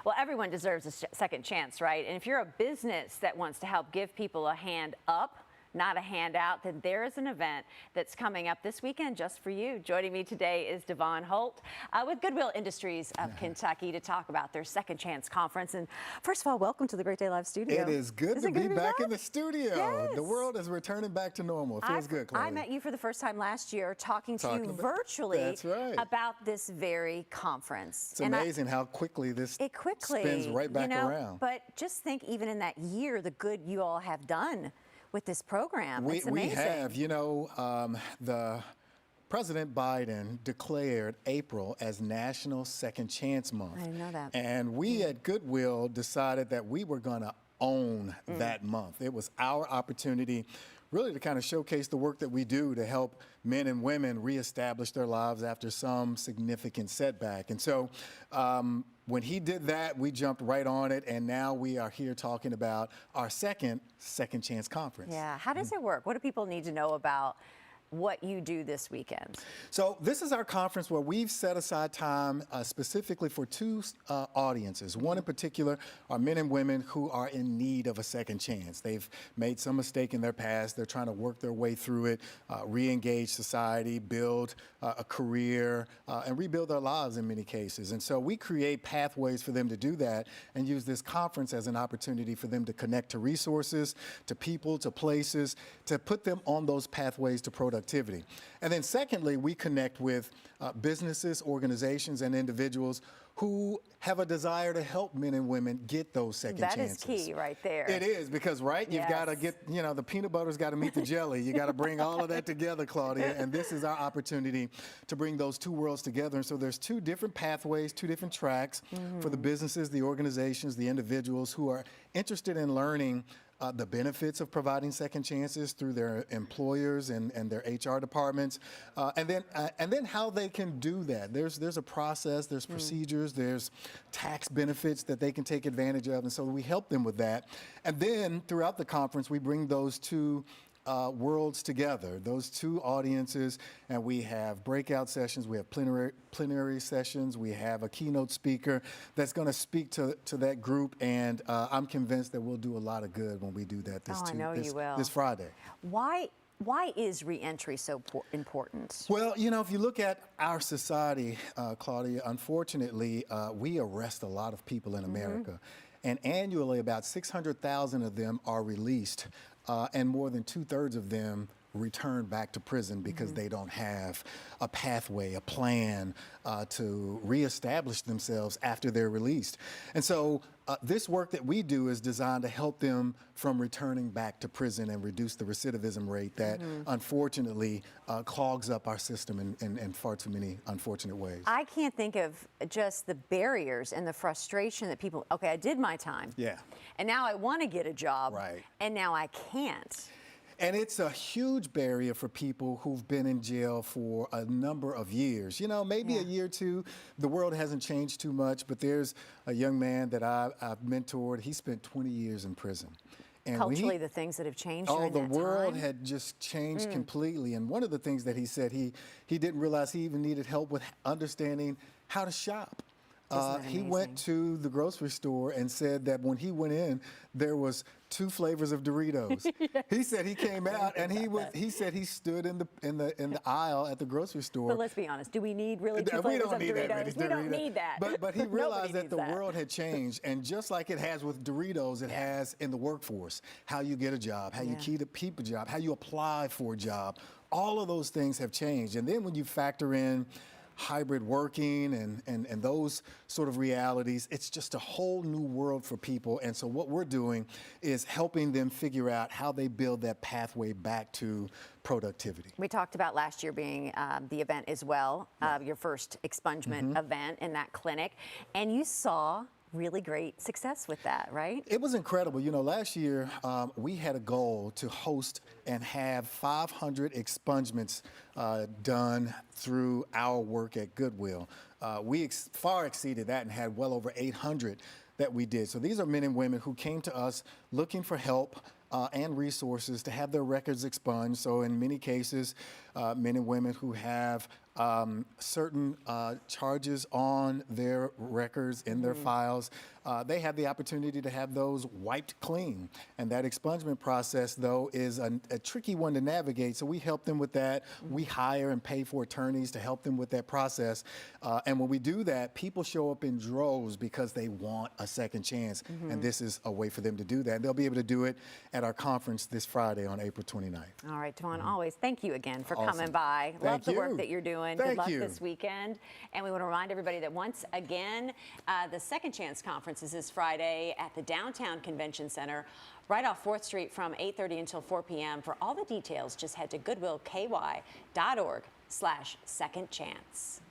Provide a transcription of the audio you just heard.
Well, everyone deserves a second chance, right? And if you're a business that wants to help give people a hand up, not a handout, then there is an event that's coming up this weekend just for you. Joining me today is Devon Holt with Goodwill Industries of Kentucky to talk about their Second Chance Conference. And first of all, welcome to the Great Day Live studio. It is good to be back in the studio. Yes. The world is returning back to normal. It feels good, Claudia. I met you for the first time last year talking to you virtually That's right. about this very conference. It's amazing how quickly this spins right back around. But just think, even in that year, the good you all have done with this program. It's amazing. We have, the President Biden declared April as National Second Chance Month. I know that. And we at Goodwill decided that we were going to own that month. It was our opportunity really to kind of showcase the work that we do to help men and women reestablish their lives after some significant setback. And so when he did that, we jumped right on it, and now we are here talking about our Second Chance Conference. Yeah, how does it work? What do people need to know about what you do this weekend? So this is our conference where we've set aside time specifically for two audiences. One in particular are men and women who are in need of a second chance. They've made some mistake in their past. They're trying to work their way through it, re-engage society, build a career, and rebuild their lives in many cases. And so we create pathways for them to do that and use this conference as an opportunity for them to connect to resources, to people, to places, to put them on those pathways to productivity. And then secondly, we connect with businesses, organizations, and individuals who have a desire to help men and women get those second chances. That is key right there. It is, because, right, you've got to get, the peanut butter's got to meet the jelly. You got to bring all of that together, Claudia, and this is our opportunity to bring those two worlds together. And so there's two different pathways, two different tracks for the businesses, the organizations, the individuals who are interested in learning the benefits of providing second chances through their employers and their HR departments, and then how they can do that. There's a process, there's procedures, there's tax benefits that they can take advantage of, and so we help them with that. And then throughout the conference, we bring those two worlds together, those two audiences, and we have breakout sessions, we have plenary sessions, we have a keynote speaker that's going to speak to that group, and I'm convinced that we'll do a lot of good when we do that this Friday. Why is reentry so important? Well, if you look at our society, Claudia, unfortunately, we arrest a lot of people in America. And annually, about 600,000 of them are released, and more than 2/3 of them return back to prison because they don't have a pathway, a plan to reestablish themselves after they're released. And so this work that we do is designed to help them from returning back to prison and reduce the recidivism rate that unfortunately clogs up our system in far too many unfortunate ways. I can't think of just the barriers and the frustration that people, okay, I did my time. Yeah. And now I want to get a job. Right. And now I can't. And it's a huge barrier for people who've been in jail for a number of years. Maybe a year or two, the world hasn't changed too much, but there's a young man that I've mentored. He spent 20 years in prison. And culturally, the things that have changed during that time? The world had just changed completely. And one of the things that he said, he didn't realize he even needed help with understanding how to shop. He went to the grocery store and said that when he went in, there was 2 flavors of Doritos. Yes. He said he came out and he said he stood in the aisle at the grocery store. But let's be honest, do we need really 2 flavors of Doritos? We don't need that. But he realized that the world had changed, and just like it has with Doritos, it has in the workforce. How you get a job, how you keep a job, how you apply for a job. All of those things have changed. And then when you factor in hybrid working and those sort of realities, it's just a whole new world for people. And so what we're doing is helping them figure out how they build that pathway back to productivity. We talked about last year being the event as well, your first expungement event in that clinic, and you saw really great success with that, right? It was incredible. Last year we had a goal to host and have 500 expungements done through our work at Goodwill. We far exceeded that and had well over 800 that we did. So these are men and women who came to us looking for help and resources to have their records expunged. So in many cases, men and women who have certain charges on their records, in their files, they have the opportunity to have those wiped clean. And that expungement process, though, is a tricky one to navigate. So we help them with that. We hire and pay for attorneys to help them with that process. And when we do that, people show up in droves because they want a second chance. And this is a way for them to do that. And they'll be able to do it at our conference this Friday on April 29th. All right, Devon, always thank you again for Awesome. coming by. Love the work that you're doing. Thank Good luck you. this weekend. And we want to remind everybody that once again, the Second Chance Conference is this Friday at the Downtown Convention Center, right off 4th Street from 8:30 until 4 p.m. For all the details, just head to goodwillky.org/secondchance.